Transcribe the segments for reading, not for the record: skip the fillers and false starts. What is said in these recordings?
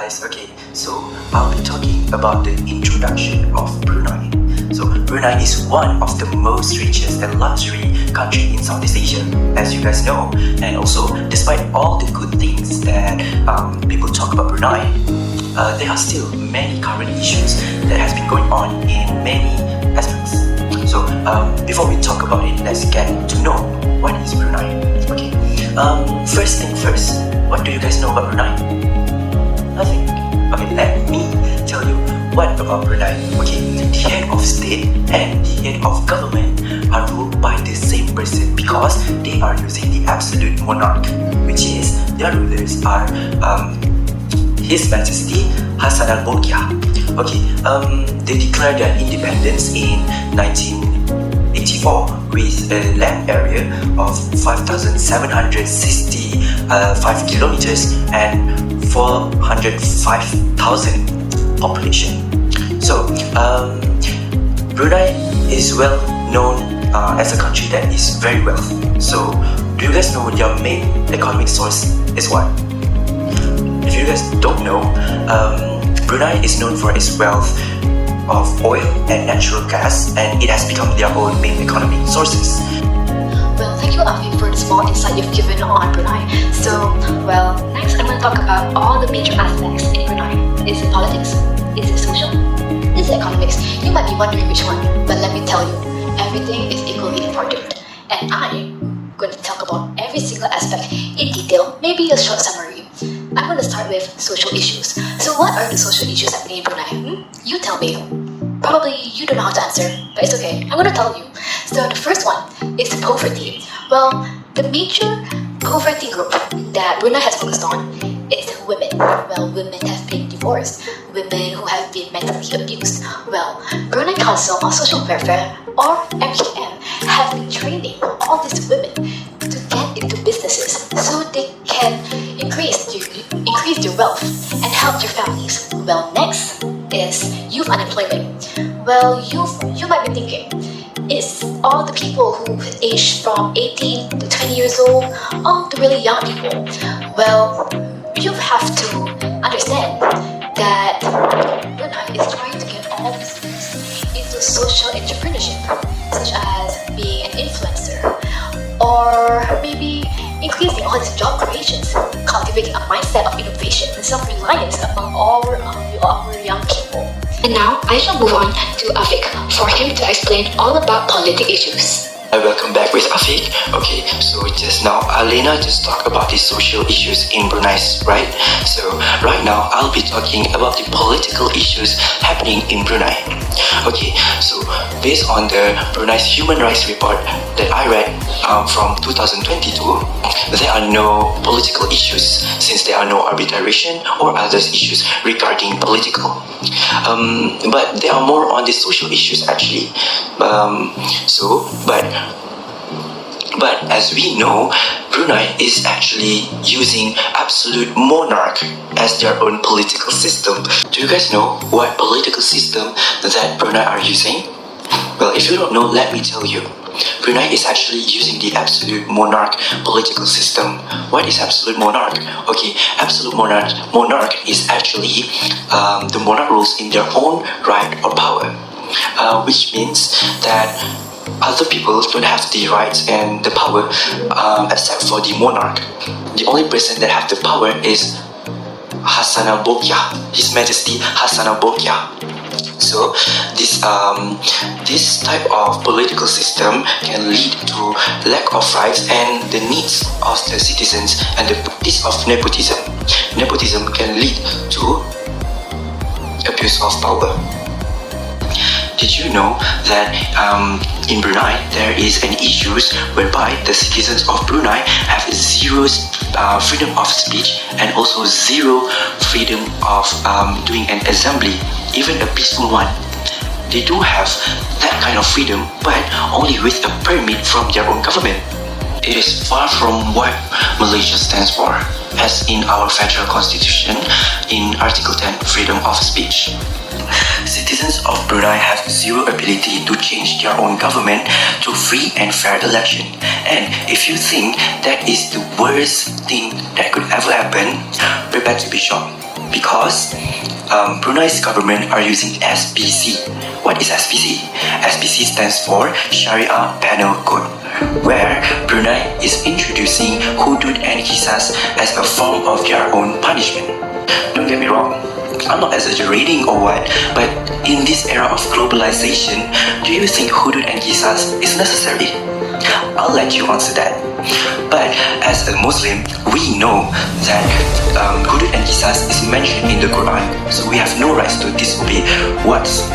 guys, okay, so I'll be talking about the introduction of Brunei. So Brunei is one of the most richest and luxury country in Southeast Asia, as you guys know. And also, despite all the good things that people talk about Brunei, there are still many current issues that has been going on in many aspects. So before we talk about it, let's get to know what is Brunei. Okay, first thing first, what do you guys know about Brunei? Nothing. Okay, let me tell you what about Brunei. Okay, the head of state and the head of government are ruled by the same person because they are using the absolute monarch, which is their rulers are His Majesty Hassan al-Bolkiah. Okay, they declared their independence in 1984 with a land area of 5,765 kilometers and 405,000 population. So, Brunei is well known as a country that is very wealthy. So, do you guys know their main economic source is what? If you guys don't know, Brunei is known for its wealth of oil and natural gas, and it has become their own main economic sources. Well, thank you, Afi, for the small insight you've given on Brunei. So, next I'm going to talk about all the major aspects in Brunei. Is it politics? Is it social? Is it economics? You might be wondering which one, but let me tell you, everything is equally important. And I'm going to talk about every single aspect in detail, maybe a short summary. I'm going to start with social issues. So what are the social issues happening in Brunei? You tell me. Probably you don't know how to answer, but it's okay. I'm going to tell you. So the first one is poverty. Well, the major poverty group that Brunei has focused on is women. Well, women have been divorced, women who have been mentally abused. Well, Brunei Council on Social Welfare, or MKM, have been training all these women to get into businesses so they can increase their wealth and help their families. Well, next is youth unemployment. Well, you might be thinking, it's all the people who age from 18 to 20 years old, all the really young people. Well, you have to understand that Brunei is trying to get all these youths into social entrepreneurship, such as being an influencer, or maybe increasing all these job creations, cultivating a mindset of innovation and self-reliance among our young people. And now I shall move on to Afik for him to explain all about politic issues. Welcome back with Afik. Okay, so just now Alena just talked about the social issues in Brunei, right? So right now I'll be talking about the political issues happening in Brunei. Okay, so based on the Brunei's human rights report that I read from 2022, there are no political issues since there are no arbitration or other issues regarding political. But there are more on the social issues actually. But as we know, Brunei is actually using absolute monarch as their own political system. Do you guys know what political system that Brunei are using? Well, if you don't know, let me tell you. Brunei is actually using the absolute monarch political system. What is absolute monarch? Okay, absolute monarch is actually the monarch rules in their own right or power, which means that other people don't have the rights and the power except for the monarch. The only person that have the power is Hassan al-Bolkiah, His Majesty Hassan al-Bolkiah. So this type of political system can lead to lack of rights and the needs of the citizens, and the practice of nepotism. Nepotism can lead to abuse of power. Did you know that in Brunei there is an issue whereby the citizens of Brunei have zero freedom of speech and also zero freedom of doing an assembly, even a peaceful one? They do have that kind of freedom, but only with a permit from their own government. It is far from what Malaysia stands for, as in our federal constitution in Article 10, freedom of speech. Citizens of Brunei have zero ability to change their own government to free and fair election. And if you think that is the worst thing that could ever happen, prepare to be shocked. because Brunei's government are using SPC. What is SPC? SPC stands for Sharia Penal Code, where Brunei is introducing hudud and qisas as a form of their own punishment. Don't get me wrong, I'm not exaggerating or what, but in this era of globalization, do you think hudud and qisas is necessary? I'll let you answer that. But as a Muslim, we know that hudud and qisas is mentioned in the Quran, so we have no rights to disobey what's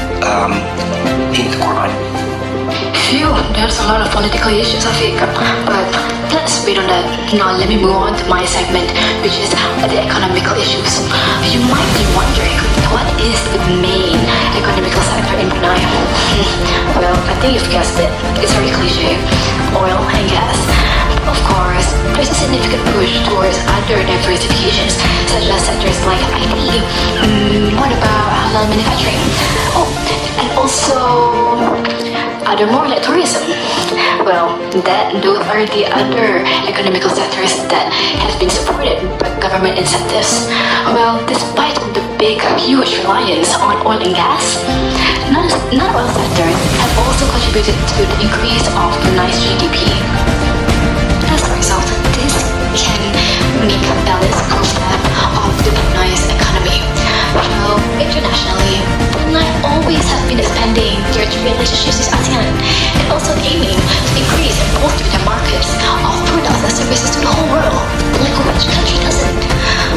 in the Quran. Phew, there's a lot of political issues, Afiq. But let's wait on that. Now let me move on to my segment, which is the economical issues. You might be wondering, what is the main economical sector in Brunei? Well, I think you've guessed it. It's very cliche. Oil and gas. Of course, there's a significant push towards other diversifications, such as sectors like IT. What about halal manufacturing? Oh, and also other more like tourism. Well, those are the other economical sectors that have been supported by government incentives. Well, despite the huge reliance on oil and gas, non-oil sectors have also contributed to the increase of Brunei's GDP. As a result, this can make a balanced profile of the Brunei's economy. Well, internationally, Brunei always have been expanding their relationships with ASEAN and also aiming to increase and bolster their markets of products and services to the whole world, like which country doesn't?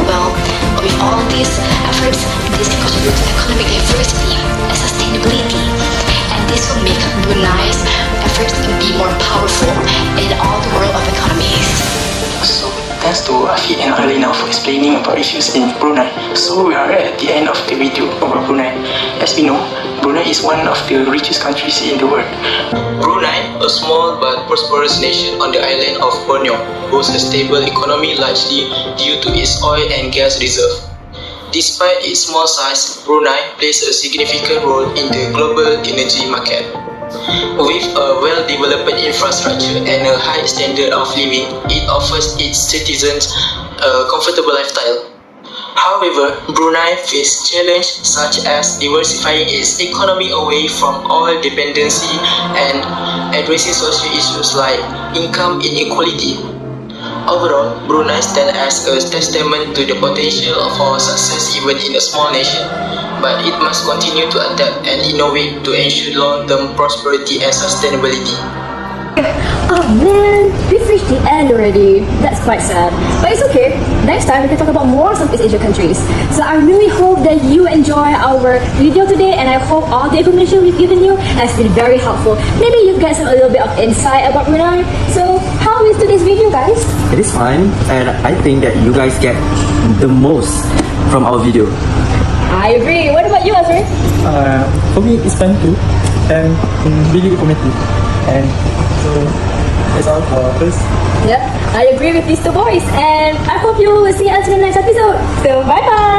Well, with all these efforts, this can contribute to economic diversity and sustainability, and this will make Brunei's efforts to be more powerful in all the world of economies. So, thanks to Afiq and Arlina for explaining about issues in Brunei. So, we are at the end of the video about Brunei. As we know, Brunei is one of the richest countries in the world. Brunei, a small but prosperous nation on the island of Borneo, boasts a stable economy largely due to its oil and gas reserve. Despite its small size, Brunei plays a significant role in the global energy market. With a well-developed infrastructure and a high standard of living, it offers its citizens a comfortable lifestyle. However, Brunei faces challenges such as diversifying its economy away from oil dependency and addressing social issues like income inequality. Overall, Brunei stands as a testament to the potential for success even in a small nation, but it must continue to adapt and innovate to ensure long-term prosperity and sustainability. Oh man, we've reached the end already. That's quite sad. But it's okay. Next time we can talk about more Southeast Asia countries. So I really hope that you enjoy our video today, and I hope all the information we've given you has been very helpful. Maybe you get a little bit of insight about Brunei. So how is today's video, guys? It is fine, and I think that you guys get the most from our video. I agree. What about you, Azri? For me, it's fun too, and really informative. And so that's all for us. Yep, I agree with these two boys, and I hope you will see us in the next episode. So bye bye.